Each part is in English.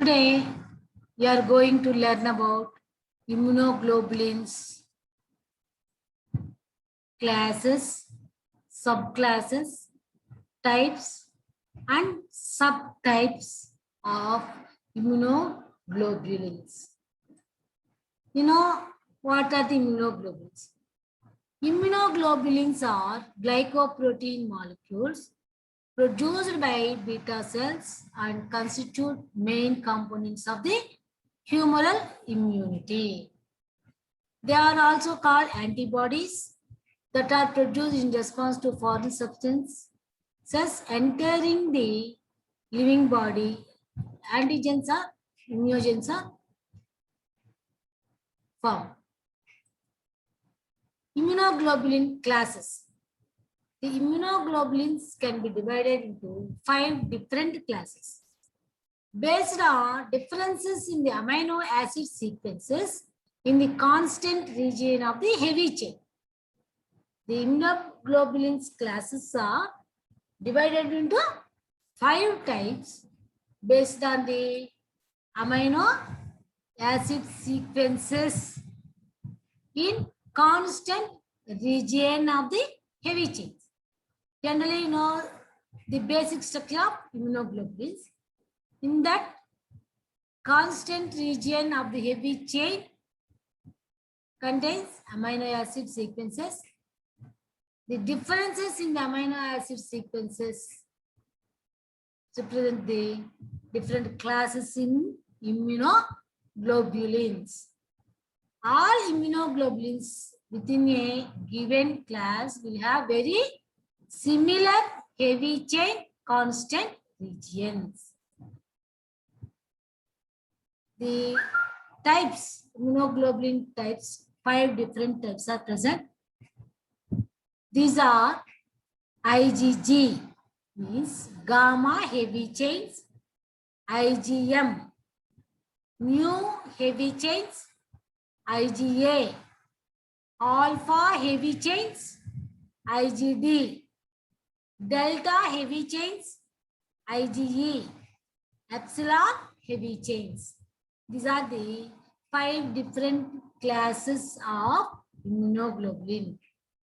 Today, we are going to learn about immunoglobulins, classes, subclasses, types, and subtypes of immunoglobulins. You know what are the immunoglobulins? Immunoglobulins are glycoprotein molecules produced by beta cells and constitute main components of the humoral immunity. They are also called antibodies that are produced in response to foreign substances entering the living body. Antigens are immunogens are formed. Immunoglobulin classes. The immunoglobulins can be divided into 5 different classes based on differences in the amino acid sequences in the constant region of the heavy chain. The immunoglobulins classes are divided into 5 types based on the amino acid sequences in constant region of the heavy chains. Generally, you know the basic structure of immunoglobulins. In that constant region of the heavy chain contains amino acid sequences. The differences in the amino acid sequences represent the different classes in immunoglobulins. All immunoglobulins within a given class will have very similar heavy chain constant regions. The types, immunoglobulin types, 5 different types are present. These are IgG, means gamma heavy chains, IgM, mu heavy chains, IgA, alpha heavy chains, IgD, delta heavy chains, IgE, epsilon heavy chains. These are the 5 different classes of immunoglobulin.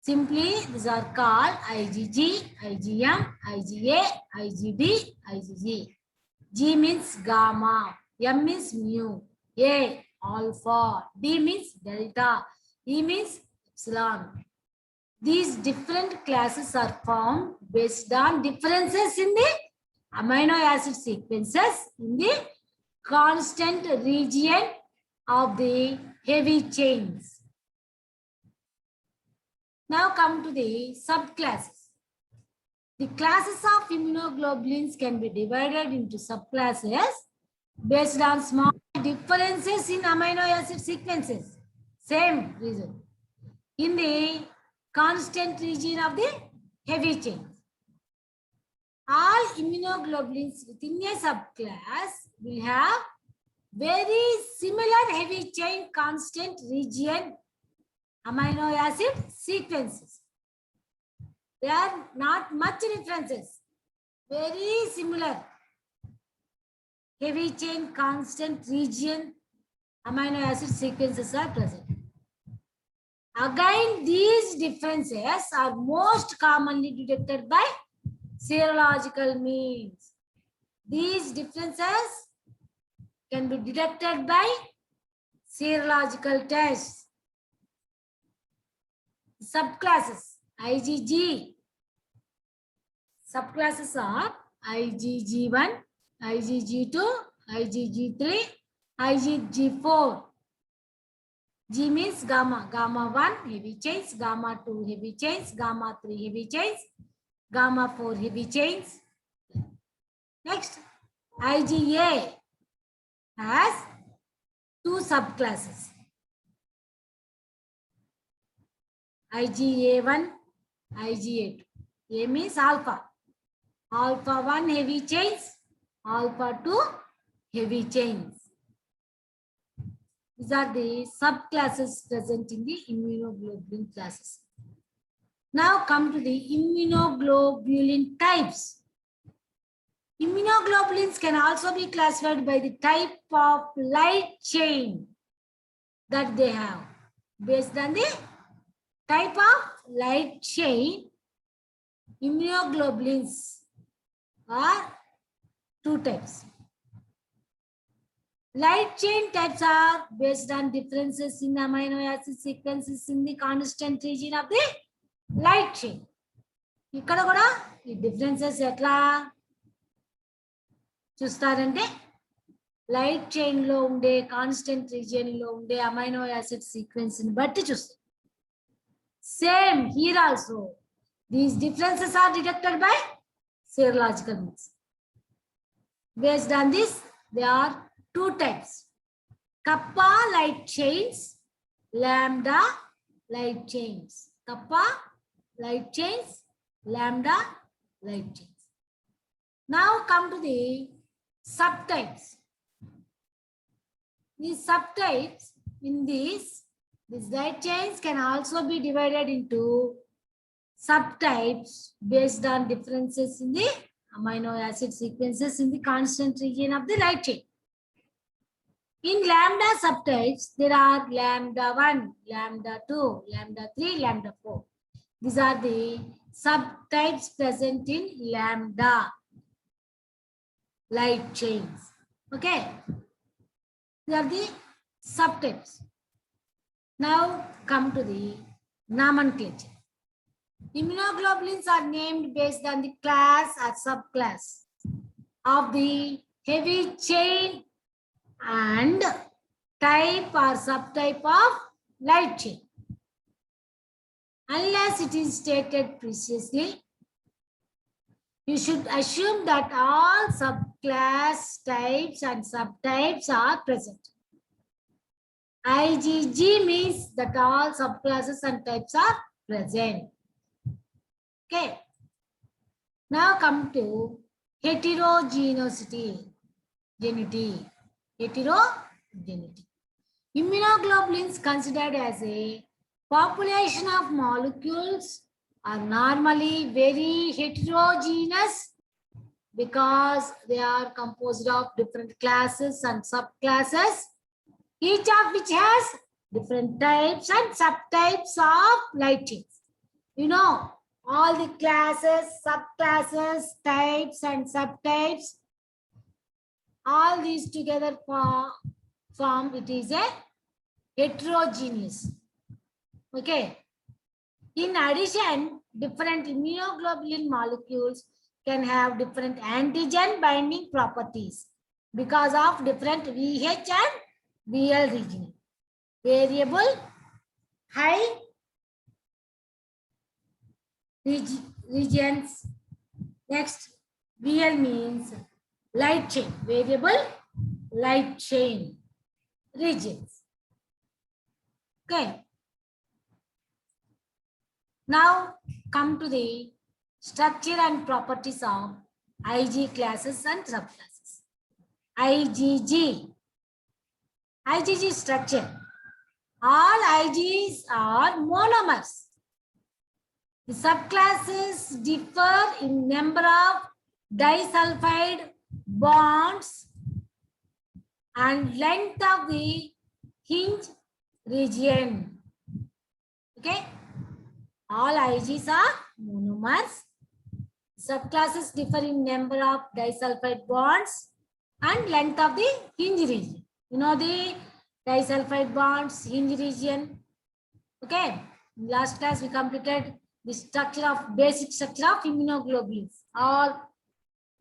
Simply, these are called IgG, IgM, IgA, IgD, IgG. G means gamma, M means mu, A alpha, D means delta, E means epsilon. These different classes are formed based on differences in the amino acid sequences in the constant region of the heavy chains. Now come to the subclasses. The classes of immunoglobulins can be divided into subclasses based on small differences in amino acid sequences. Same reason. In the constant region of the heavy chains. All immunoglobulins within a subclass will have very similar heavy chain constant region amino acid sequences. There are not much differences. Very similar heavy chain constant region amino acid sequences are present. Again, these differences are most commonly detected by serological means. These differences can be detected by serological tests. Subclasses, IgG. Subclasses are IgG1, IgG2, IgG3, IgG4. G means gamma. Gamma 1 heavy chains, gamma 2 heavy chains, gamma 3 heavy chains, gamma 4 heavy chains. Next, IgA has 2 subclasses. IgA1, IgA2. A means alpha. Alpha 1 heavy chains, alpha 2 heavy chains. These are the subclasses present in the immunoglobulin classes. Now come to the immunoglobulin types. Immunoglobulins can also be classified by the type of light chain that they have. Based on the type of light chain, immunoglobulins are two types. Light chain types are based on differences in amino acid sequences in the constant region of the light chain. ఇక్కడ కూడా ఈ differences ఎట్లా చూస్తారంటే light chain లో ఉండే constant region లో ఉండే amino acid sequence ని బట్టి చూస్తారు. Same here also these differences are detected by serological means. Based on this, there are two types: kappa light chains, lambda light chains. Kappa light chains, lambda light chains. Now come to the subtypes. These subtypes in these light chains can also be divided into subtypes based on differences in the amino acid sequences in the constant region of the light chain. In lambda subtypes, there are lambda 1, lambda 2, lambda 3, lambda 4. These are the subtypes present in lambda light chains. Okay. These are the subtypes. Now come to the nomenclature. Immunoglobulins are named based on the class or subclass of the heavy chain and type or subtype of light chain. Unless it is stated precisely, you should assume that all subclass types and subtypes are present. IgG means that all subclasses and types are present. Okay. Now come to heterogeneity. Heterogeneity. Immunoglobulins considered as a population of molecules are normally very heterogeneous because they are composed of different classes and subclasses, each of which has different types and subtypes of light chains. You know, all the classes, subclasses, types and subtypes, all these together form it is a heterogeneous. Okay. In addition, different immunoglobulin molecules can have different antigen binding properties because of different VH and VL region. Variable, high regions. Next, VL means light chain, variable light chain regions. Okay. Now come to the structure and properties of Ig classes and subclasses. IgG structure. All Igs are monomers. The subclasses differ in number of disulfide bonds and length of the hinge region. Okay. All Igs are monomers. Subclasses differ in number of disulfide bonds and length of the hinge region. You know the disulfide bonds, hinge region. Okay. In last class we completed the structure of basic structure of immunoglobulins. All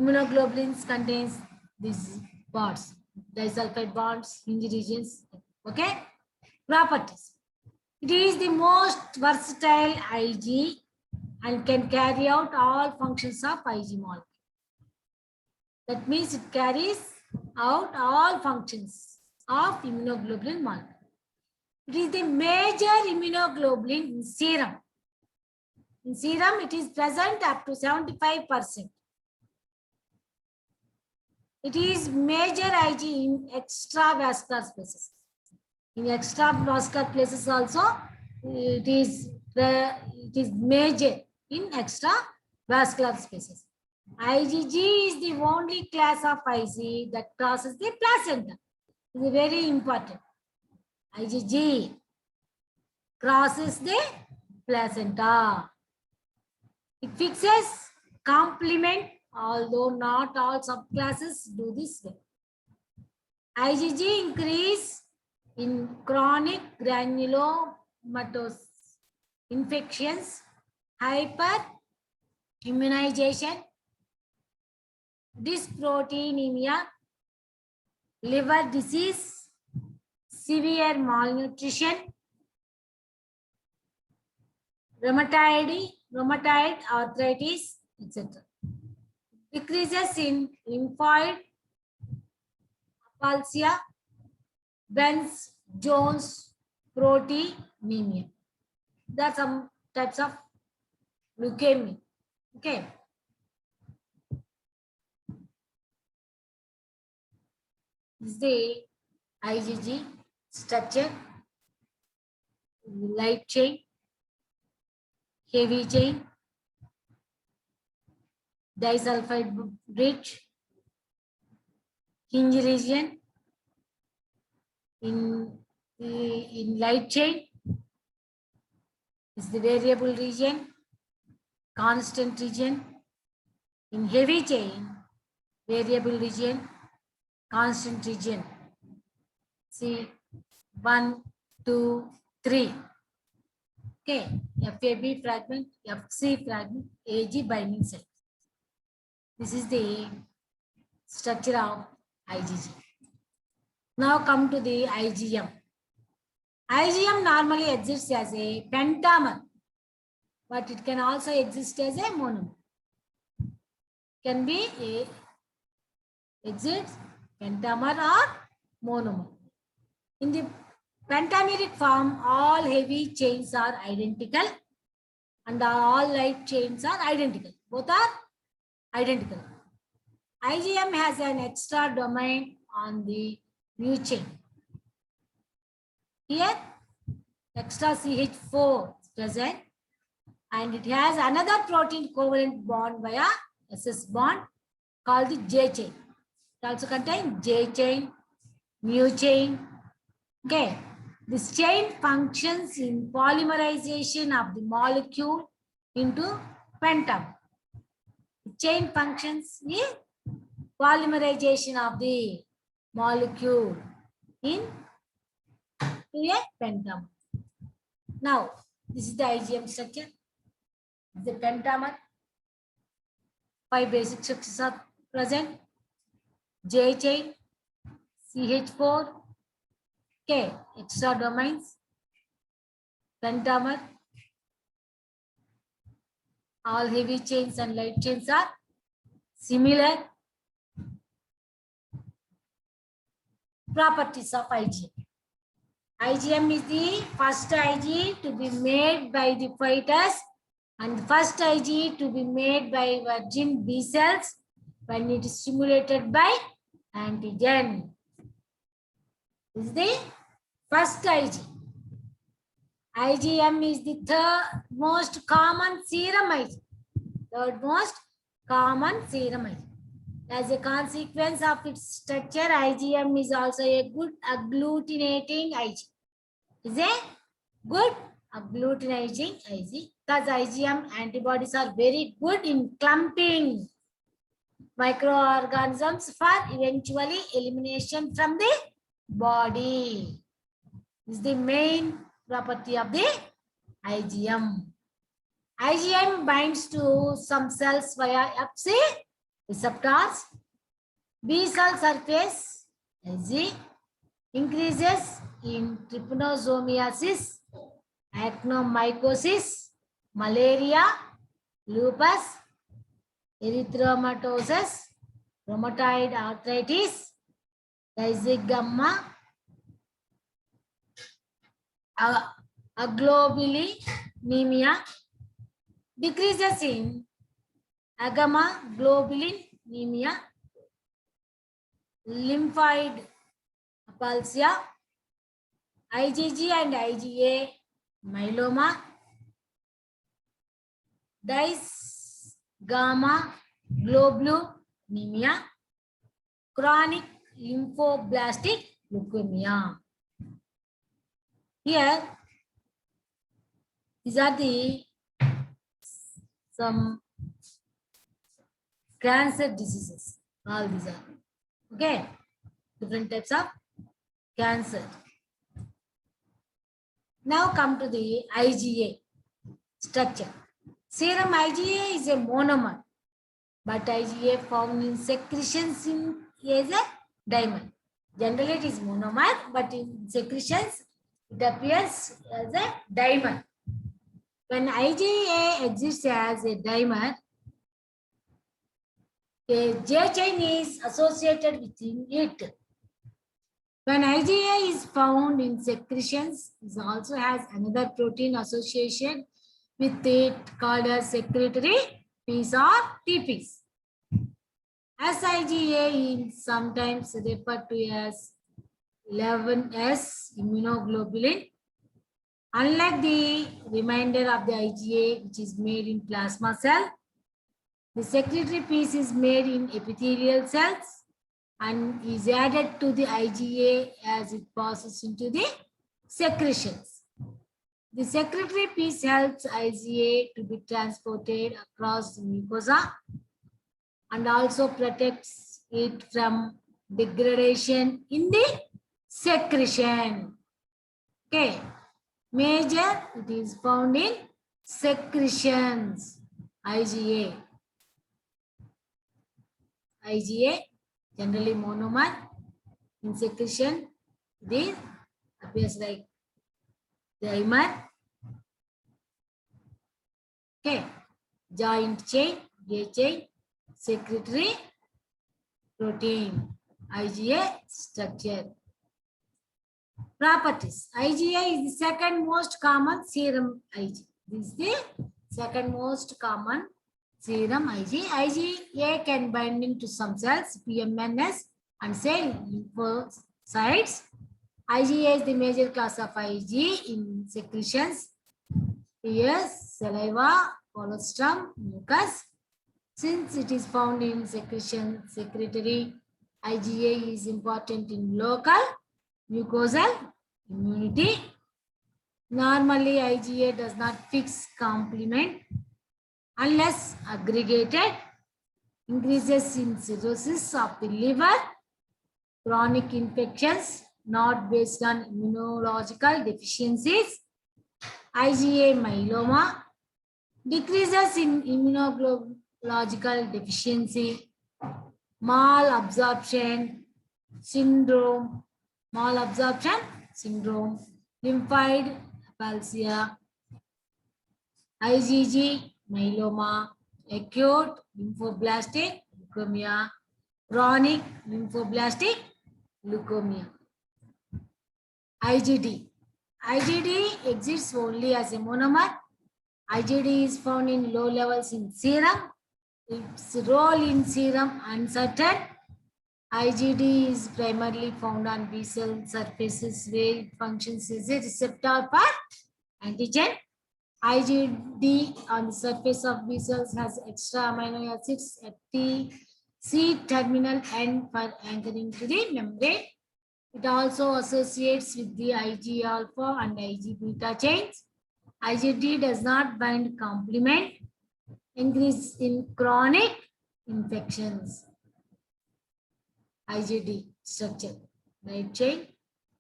immunoglobulins contains these bonds, disulfide bonds, hinge regions. Okay. Properties. It is the most versatile Ig and can carry out all functions of Ig molecule. That means it carries out all functions of immunoglobulin molecule. It is the major immunoglobulin in serum. In serum, it is present up to 75%. It is major Ig in extravascular spaces. In extravascular places also, it is major in extravascular spaces. IgG is the only class of IgG that crosses the placenta. It is very important. IgG crosses the placenta. It fixes complement, although not all subclasses do this way. IgG increase in chronic granulomatous infections, hyperimmunization, dysproteinemia, liver disease, severe malnutrition, rheumatoid arthritis, etc. Decreases in lymphoid aplasia, Benz-Jones proteinemia. That's some types of leukemia. Okay. This is the IgG structure, light chain, heavy chain, disulfide bridge, hinge region. In light chain is the variable region, constant region. In heavy chain, variable region, constant region. See, 1, 2, 3. Okay, FAB fragment, FC fragment, AG binding site. This is the structure of IgG. Now come to the IgM. IgM normally exists as a pentamer, but it can also exist as a monomer. Can be a exists pentamer or monomer. In the pentameric form, all heavy chains are identical and all light chains are identical. Both are identical. IgM has an extra domain on the mu chain. Here, extra CH4 is present and it has another protein covalent bond via SS bond called the J chain. It also contains J chain, mu chain. Okay, this chain functions in polymerization of the molecule into pentamer. The chain functions in polymerization of the molecule into a pentamer. Now, this is the IgM structure. The pentamer. 5 basic structures are present. J chain, CH4, K, extra domains, pentamer. All heavy chains and light chains are similar. Properties of IgM. IgM is the first Ig to be made by the fetus and first Ig to be made by virgin B cells when it is stimulated by antigen. This is the first Ig. IgM is the third most common serum Ig. Third most common serum Ig. As a consequence of its structure, IgM is also a good agglutinating Ig. Is a good agglutinating Ig. Thus, IgM antibodies are very good in clumping microorganisms for eventually elimination from the body. This is the main property of the IgM. IgM binds to some cells via Fc receptors. B cell surface Ig increases in trypanosomiasis, actinomycosis, malaria, lupus, erythematosus, rheumatoid arthritis, rhizomia, agglobulin, decreases in agammaglobulinemia, lymphoid aplasia, IgG and IgA myeloma, dice gamma globulinemia, chronic lymphoblastic leukemia. Here, these are the some cancer diseases. All these are okay. Different types of cancer. Now come to the IgA structure. Serum IgA is a monomer, but IgA found in secretions is a dimer. Generally, it is monomer, but in secretions, it appears as a dimer. When IgA exists as a dimer, a J chain is associated within it. When IgA is found in secretions, it also has another protein association with it called as secretory piece or T-piece. As IgA is sometimes referred to as 11S immunoglobulin. Unlike the remainder of the IgA, which is made in plasma cell, the secretory piece is made in epithelial cells and is added to the IgA as it passes into the secretions. The secretory piece helps IgA to be transported across the mucosa and also protects it from degradation in the secretion. Okay. Major, it is found in secretions, IgA. IgA, generally monomer. In secretion, this appears like dimer. Okay. Joint chain, J chain, secretory protein, IgA structure. Properties. IgA is the second most common serum Ig. This is the second most common serum Ig. IgA can bind into some cells, PMNS, and cell lymphocytes. IgA is the major class of Ig in secretions, tears, saliva, colostrum, mucus. Since it is found in secretory, IgA is important in local mucosal immunity. Normally, IgA does not fix complement unless aggregated. Increases in cirrhosis of the liver, chronic infections not based on immunological deficiencies, IgA myeloma, decreases in immunoglobological deficiency, malabsorption syndrome, lymphoid aplasia, IgG myeloma, acute lymphoblastic leukemia, chronic lymphoblastic leukemia. IgD. IgD exists only as a monomer. IgD is found in low levels in serum. Its role in serum uncertain. IgD is primarily found on B cell surfaces where it functions as a receptor for antigen. IgD on the surface of B cells has extra amino acids at the C terminal end for anchoring to the membrane. It also associates with the Ig alpha and Ig beta chains. IgD does not bind complement. Increase in chronic infections. IgD structure, light chain,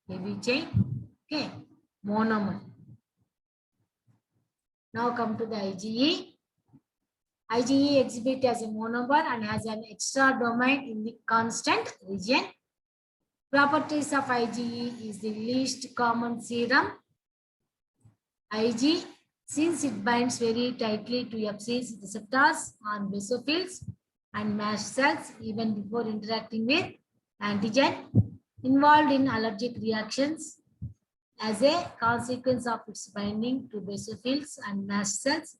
heavy chain, okay, monomer. Now come to the IgE. IgE exhibits as a monomer and has an extra domain in the constant region. Properties of IgE is the least common serum. Ig, since it binds very tightly to Fc receptors on basophils and mast cells even before interacting with antigen, involved in allergic reactions. As a consequence of its binding to basophils and mast cells,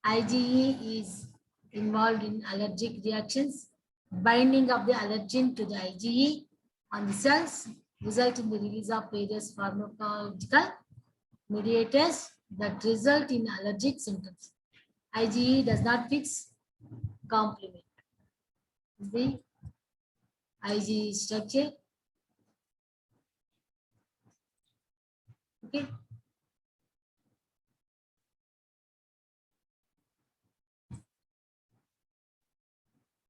IgE is involved in allergic reactions. Binding of the allergen to the IgE on the cells result in the release of various pharmacological mediators that result in allergic symptoms. IgE does not fix complement. the Ig structure. Okay.